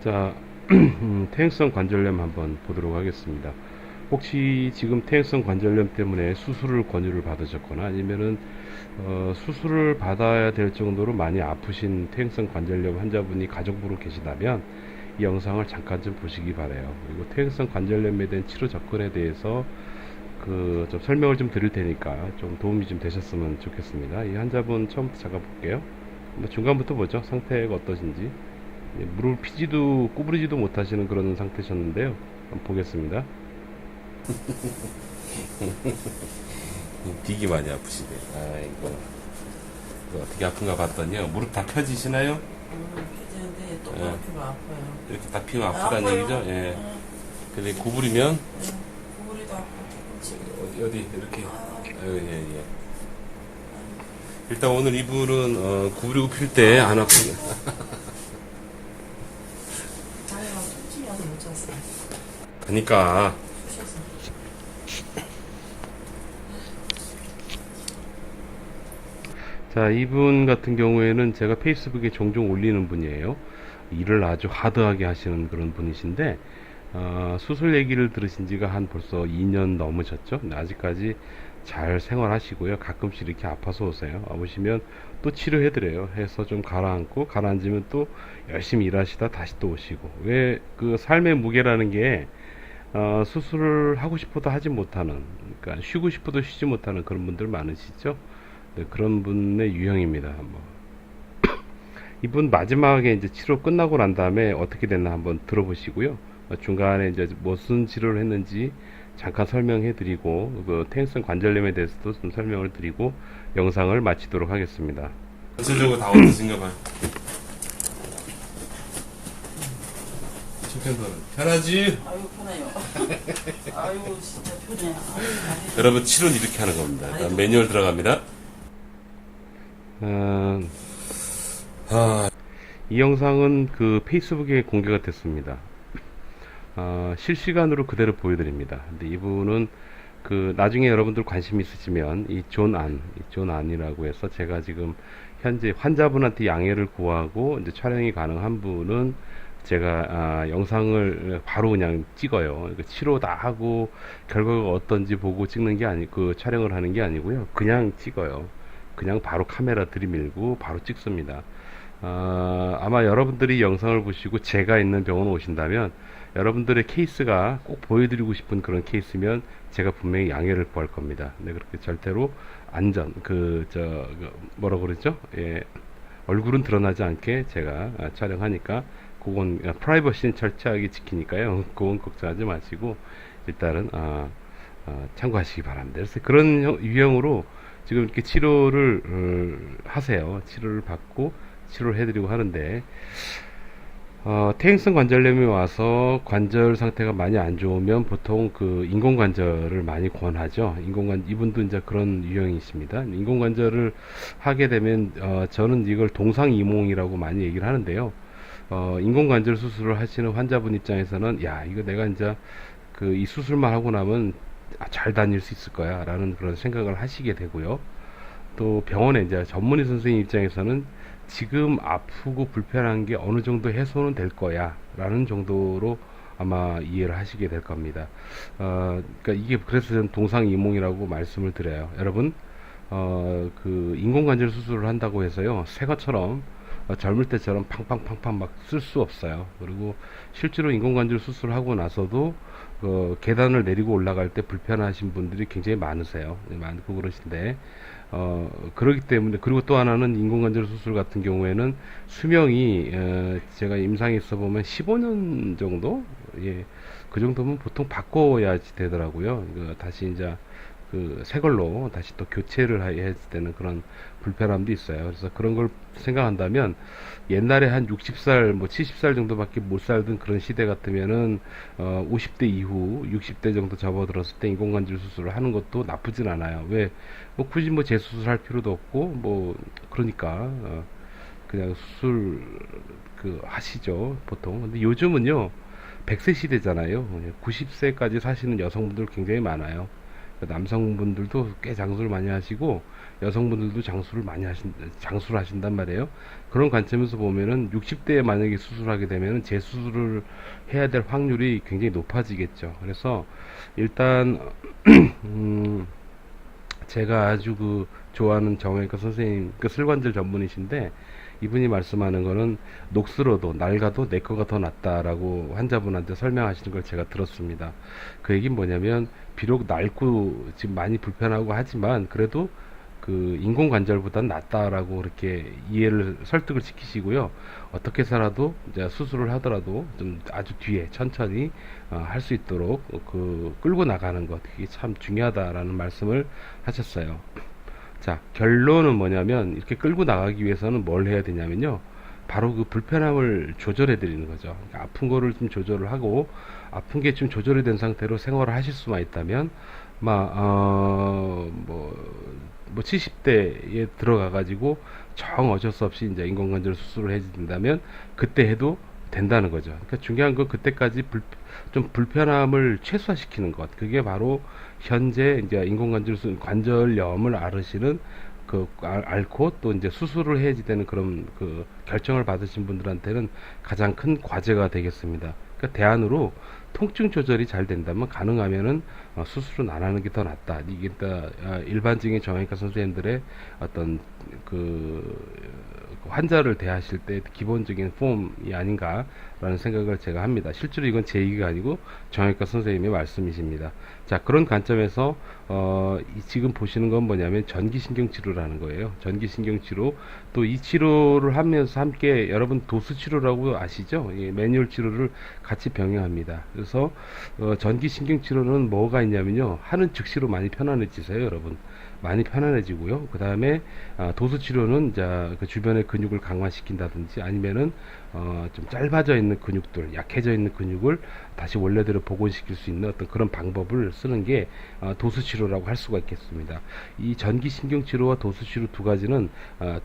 자, 퇴행성 관절염 한번 보도록 하겠습니다. 혹시 지금 퇴행성 관절염 때문에 수술을 권유를 받으셨거나 아니면은 수술을 받아야 될 정도로 많이 아프신 퇴행성 관절염 환자분이 가족부로 계시다면 이 영상을 잠깐 좀 보시기 바래요. 그리고 퇴행성 관절염에 대한 치료 접근에 대해서 좀 설명을 좀 드릴 테니까 좀 도움이 좀 되셨으면 좋겠습니다. 이 환자분 처음부터 잠깐 볼게요. 중간부터 보죠. 상태가 어떠신지. 무릎을 피지도 구부리지도 못하시는 그런 상태셨는데요. 한번 보겠습니다. 되게 많이 아프시네. 아이고. 이거 어떻게 아픈가 봤더니요. 무릎 다 펴지시나요? 펴지는데 또 피면 아파요. 이렇게 다 피면 아프다는 아파요. 얘기죠? 예. 근데 구부리면 구부리도 아프고 어디 이렇게 예, 예. 일단 오늘 이분은 구부리고 필 때 안 아프게 다리가 숨쉬면서 못 잤어요. 그러니까 쑤셔서. 자, 이분 같은 경우에는 제가 페이스북에 종종 올리는 분이에요. 일을 아주 하드하게 하시는 그런 분이신데 수술 얘기를 들으신 지가 한 벌써 2년 넘으셨죠. 아직까지 잘 생활하시고요. 가끔씩 이렇게 아파서 오세요. 오시면 또 치료해드려요. 해서 좀 가라앉고 가라앉으면 또 열심히 일하시다 다시 또 오시고. 왜 그 삶의 무게라는 게 수술을 하고 싶어도 하지 못하는, 그러니까 쉬고 싶어도 쉬지 못하는 그런 분들 많으시죠. 네, 그런 분의 유형입니다. 한번 이분 마지막에 이제 치료 끝나고 난 다음에 어떻게 됐나 한번 들어보시고요. 중간에 이제 무슨 치료를 했는지 잠깐 설명해 드리고 퇴행성 관절염에 대해서도 좀 설명을 드리고 영상을 마치도록 하겠습니다. 전체적으로 다 어떠신가 봐요. 편하지? 아유 편해요. 아유 진짜 편해. 아유, 여러분 치료는 이렇게 하는 겁니다. 매뉴얼 들어갑니다. 이 영상은 그 페이스북에 공개가 됐습니다. 실시간으로 그대로 보여드립니다. 근데 이분은 나중에 여러분들 관심 있으시면 존 안이라고 해서 제가 지금 현재 환자분한테 양해를 구하고 이제 촬영이 가능한 분은 제가 영상을 바로 그냥 찍어요. 치료 다 하고 결과가 어떤지 보고 찍는 게 아니고 촬영을 하는 게 아니고요. 그냥 찍어요. 그냥 바로 카메라 들이밀고 바로 찍습니다. 아마 여러분들이 영상을 보시고 제가 있는 병원 오신다면 여러분들의 케이스가 꼭 보여드리고 싶은 그런 케이스면 제가 분명히 양해를 구할 겁니다. 네, 그렇게 절대로 안전, 뭐라고 그러죠? 예, 얼굴은 드러나지 않게 제가 촬영하니까 그건 프라이버시는 철저하게 지키니까요. 그건 걱정하지 마시고 일단은 참고하시기 바랍니다. 그래서 그런 유형으로 지금 이렇게 치료를 하세요. 치료를 받고 치료를 해드리고 하는데 퇴행성 관절염이 와서 관절 상태가 많이 안 좋으면 보통 인공관절을 많이 권하죠. 이분도 이제 그런 유형이십니다. 인공관절을 하게 되면 저는 이걸 동상이몽이라고 많이 얘기를 하는데요. 인공관절 수술을 하시는 환자분 입장에서는 야, 이거 내가 이제 이 수술만 하고 나면 잘 다닐 수 있을 거야 라는 그런 생각을 하시게 되고요. 또 병원에 이제 전문의 선생님 입장에서는 지금 아프고 불편한 게 어느 정도 해소는 될 거야 라는 정도로 아마 이해를 하시게 될 겁니다. 그러니까 이게 그래서 저는 동상이몽이라고 말씀을 드려요. 여러분 인공관절 수술을 한다고 해서요 새 것처럼 젊을 때처럼 팡팡팡팡 막 쓸 수 없어요. 그리고 실제로 인공관절 수술을 하고 나서도 계단을 내리고 올라갈 때 불편하신 분들이 굉장히 많으세요. 많고 그러신데 그렇기 때문에, 그리고 또 하나는 인공관절 수술 같은 경우에는 수명이 제가 임상에 있어 보면 15년 정도, 예, 그 정도면 보통 바꿔야지 되더라고요. 다시 이제 새 걸로 다시 또 교체를 해야 되는 그런 불편함도 있어요. 그래서 그런 걸 생각한다면 옛날에 한 60살, 뭐 70살 정도밖에 못 살던 그런 시대 같으면은 50대 이후 60대 정도 접어들었을 때 인공관절 수술을 하는 것도 나쁘진 않아요. 왜? 뭐 굳이 뭐 재수술할 필요도 없고 뭐 그러니까 그냥 수술 하시죠 보통. 근데 요즘은요 100세 시대잖아요. 90세까지 사시는 여성분들 굉장히 많아요. 남성분들도 꽤 장수를 많이 하시고 여성분들도 장수를 하신단 말이에요. 그런 관점에서 보면은 60대에 만약에 수술하게 되면은 재수술을 해야 될 확률이 굉장히 높아지겠죠. 그래서 일단 제가 아주 좋아하는 정형외과 선생님, 슬관절 전문이신데, 이분이 말씀하는 거는 녹슬어도 낡아도 내 거가 더 낫다라고 환자분한테 설명하시는 걸 제가 들었습니다. 그 얘기는 뭐냐면, 비록 낡고 지금 많이 불편하고 하지만 그래도 그 인공관절보단 낫다라고 그렇게 설득을 시키시고요. 어떻게 살아도 이제 수술을 하더라도 좀 아주 뒤에 천천히 할 수 있도록 끌고 나가는 것, 그게 참 중요하다라는 말씀을 하셨어요. 자, 결론은 뭐냐면 이렇게 끌고 나가기 위해서는 뭘 해야 되냐면요. 바로 그 불편함을 조절해 드리는 거죠. 그러니까 아픈 거를 좀 조절을 하고, 아픈 게 좀 조절이 된 상태로 생활을 하실 수만 있다면, 뭐 70대에 들어가 가지고 정 어쩔 수 없이 이제 인공관절 수술을 해야 된다면 그때 해도 된다는 거죠. 그러니까 중요한 건 그때까지 좀 불편함을 최소화시키는 것. 그게 바로 현재 이제 관절염을 앓으시는 앓고 또 이제 수술을 해야지 되는 그런 결정을 받으신 분들한테는 가장 큰 과제가 되겠습니다. 그러니까 대안으로 통증 조절이 잘 된다면 가능하면은 수술은 안 하는 게 더 낫다. 이게 일반적인 정형외과 선생님들의 어떤 환자를 대하실 때 기본적인 폼이 아닌가라는 생각을 제가 합니다. 실제로 이건 제 얘기가 아니고 정형외과 선생님의 말씀이십니다. 자, 그런 관점에서 지금 보시는 건 뭐냐면 전기신경치료라는 거예요. 전기신경치료, 또 이 치료를 하면서 함께 여러분 도수치료라고 아시죠? 예, 매뉴얼 치료를 같이 병행합니다. 그래서 전기신경치료는 뭐가 있냐면요, 하는 즉시로 많이 편안해지세요, 여러분. 많이 편안해지고요. 그 다음에 도수치료는 그 주변의 근육을 강화시킨다든지 아니면은 좀 짧아져 있는 근육들, 약해져 있는 근육을 다시 원래대로 복원시킬 수 있는 어떤 그런 방법을 쓰는 게 도수치료라고 할 수가 있겠습니다. 이 전기신경치료와 도수치료 두 가지는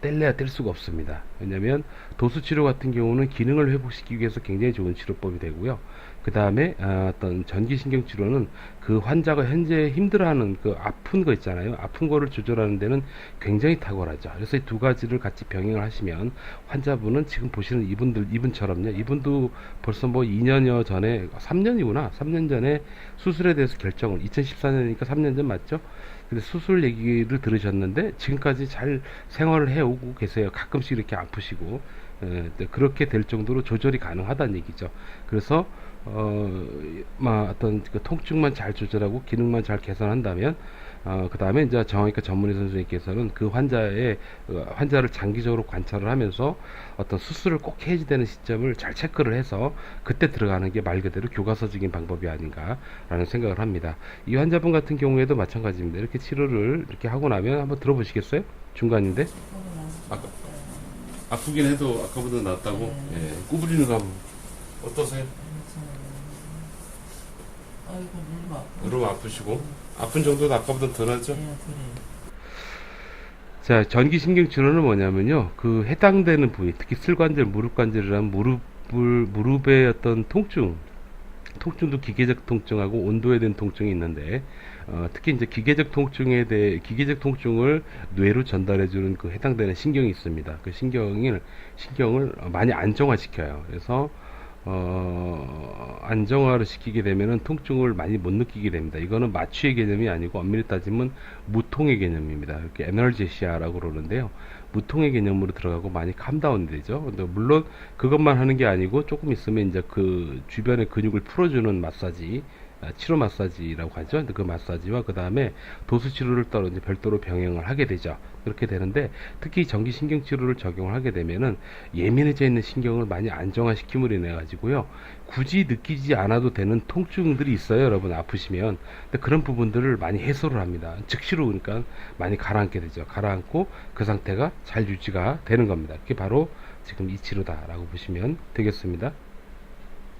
뗄래야 뗄 수가 없습니다. 왜냐하면 도수치료 같은 경우는 기능을 회복시키기 위해서 굉장히 좋은 치료법이 되고요. 그 다음에 어떤 전기신경치료는 그 환자가 현재 힘들어하는 그 아픈 거 있잖아요. 아픈 거를 조절하는 데는 굉장히 탁월하죠. 그래서 이 두 가지를 같이 병행을 하시면 환자분은 지금 보시는 이분처럼요. 이분도 벌써 뭐 2년여 전에, 3년이구나. 3년 전에 수술에 대해서 결정을, 2014년이니까 3년 전 맞죠? 근데 수술 얘기를 들으셨는데 지금까지 잘 생활을 해오고 계세요. 가끔씩 이렇게 아프시고, 그렇게 될 정도로 조절이 가능하다는 얘기죠. 그래서 어떤 통증만 잘 조절하고 기능만 잘 개선한다면, 그 다음에 이제 정형외과 전문의 선생님께서는 그 환자를 장기적으로 관찰을 하면서 어떤 수술을 꼭 해야지 되는 시점을 잘 체크를 해서 그때 들어가는 게 말 그대로 교과서적인 방법이 아닌가라는 생각을 합니다. 이 환자분 같은 경우에도 마찬가지입니다. 이렇게 치료를 이렇게 하고 나면 한번 들어보시겠어요? 중간인데? 아프긴 해도 아까보다 낫다고? 예, 구부리는 거 한번. 어떠세요? 아이고, 너무 아파. 너무 아프시고? 아픈 정도는 아까보다 덜하죠? 예, 그래. 자, 전기신경치료는 뭐냐면요, 그 해당되는 부위, 특히 슬관절, 무릎관절이란 무릎의 어떤 통증도 기계적 통증하고 온도에 대한 통증이 있는데, 특히 이제 기계적 통증을 뇌로 전달해주는 그 해당되는 신경이 있습니다. 그 신경을 많이 안정화시켜요. 그래서 안정화를 시키게 되면은 통증을 많이 못 느끼게 됩니다. 이거는 마취의 개념이 아니고 엄밀히 따지면 무통의 개념입니다. 이렇게 에널제시아라고 그러는데요. 무통의 개념으로 들어가고 많이 캄다운 되죠. 근데 물론 그것만 하는 게 아니고 조금 있으면 이제 그 주변의 근육을 풀어주는 마사지, 치료 마사지라고 하죠. 근데 그 마사지와 그 다음에 도수 치료를 따로 이제 별도로 병행을 하게 되죠. 그렇게 되는데, 특히 전기신경 치료를 적용을 하게 되면은 예민해져 있는 신경을 많이 안정화시킴으로 인해 가지고요, 굳이 느끼지 않아도 되는 통증들이 있어요, 여러분. 아프시면. 근데 그런 부분들을 많이 해소를 합니다. 즉시로. 그러니까 많이 가라앉게 되죠. 가라앉고 그 상태가 잘 유지가 되는 겁니다. 그게 바로 지금 이 치료다라고 보시면 되겠습니다.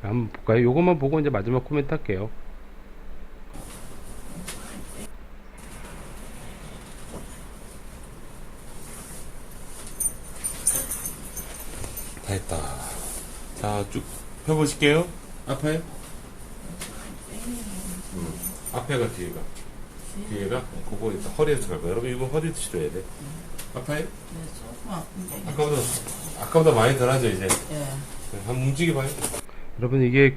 한번 볼까요? 요것만 보고 이제 마지막 코멘트 할게요. 다 했다. 자, 쭉 펴보실게요. 아파요? 앞에가 뒤에가. 뒤에가 그거 일단 허리에서 갈 거야. 여러분 이거 허리도 치료해야 돼. 아파요? 네, 조금 아픈데. 아까보다 많이 덜하죠 이제. 예. 한번 움직여봐요. 여러분 이게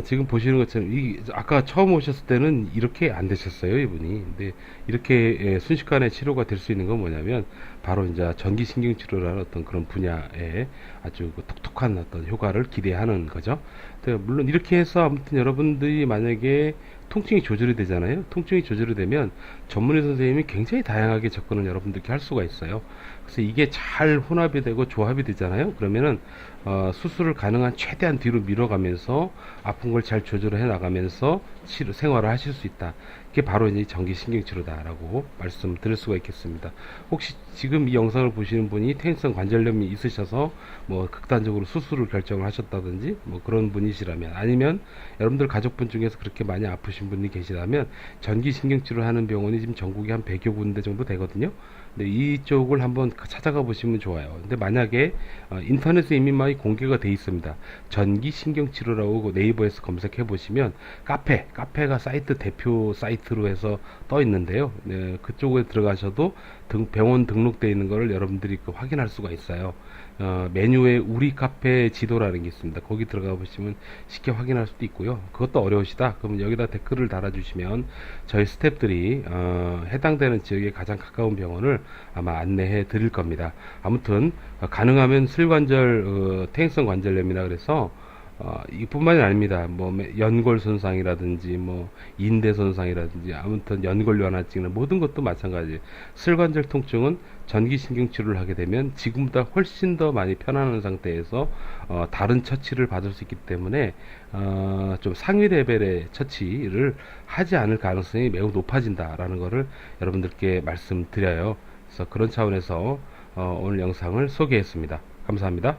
지금 보시는 것처럼 아까 처음 오셨을 때는 이렇게 안 되셨어요 이분이. 근데 이렇게 순식간에 치료가 될 수 있는 건 뭐냐면 바로 이제 전기신경치료라는 어떤 그런 분야에 아주 독특한 어떤 효과를 기대하는 거죠. 근데 물론 이렇게 해서 아무튼 여러분들이 만약에 통증이 조절이 되잖아요. 통증이 조절이 되면 전문의 선생님이 굉장히 다양하게 접근을 여러분들께 할 수가 있어요. 그래서 이게 잘 혼합이 되고 조합이 되잖아요. 그러면은 수술을 가능한 최대한 뒤로 밀어가면서 아픈 걸 잘 조절해 나가면서 생활을 하실 수 있다. 이게 바로 이제 전기신경치료다라고 말씀드릴 수가 있겠습니다. 혹시 지금 이 영상을 보시는 분이 퇴행성 관절염이 있으셔서 뭐 극단적으로 수술을 결정을 하셨다든지 뭐 그런 분이시라면, 아니면 여러분들 가족분 중에서 그렇게 많이 아프신 분이 계시다면 전기신경치료를 하는 병원이 지금 전국에 한 100여 군데 정도 되거든요. 근데 이쪽을 한번 찾아가 보시면 좋아요. 근데 만약에 인터넷에 이미 많이 공개가 돼 있습니다. 전기신경치료라고 네이버에서 검색해 보시면 카페가 사이트 대표 사이트로 해서 떠 있는데요. 네, 그쪽에 들어가셔도 병원 등록되어 있는 거를 여러분들이 확인할 수가 있어요. 메뉴에 우리 카페 지도라는 게 있습니다. 거기 들어가 보시면 쉽게 확인할 수도 있고요. 그것도 어려우시다 그러면 여기다 댓글을 달아주시면 저희 스태프들이 해당되는 지역에 가장 가까운 병원을 아마 안내해 드릴 겁니다. 아무튼 가능하면 슬관절 퇴행성 관절염이라 그래서 이뿐만이 아닙니다. 뭐 연골 손상이라든지 뭐 인대 손상이라든지 아무튼 연골연화증이나 모든 것도 마찬가지. 슬관절 통증은 전기신경 치료를 하게 되면 지금보다 훨씬 더 많이 편안한 상태에서 다른 처치를 받을 수 있기 때문에 좀 상위 레벨의 처치를 하지 않을 가능성이 매우 높아진다라는 것을 여러분들께 말씀드려요. 그래서 그런 차원에서 오늘 영상을 소개했습니다. 감사합니다.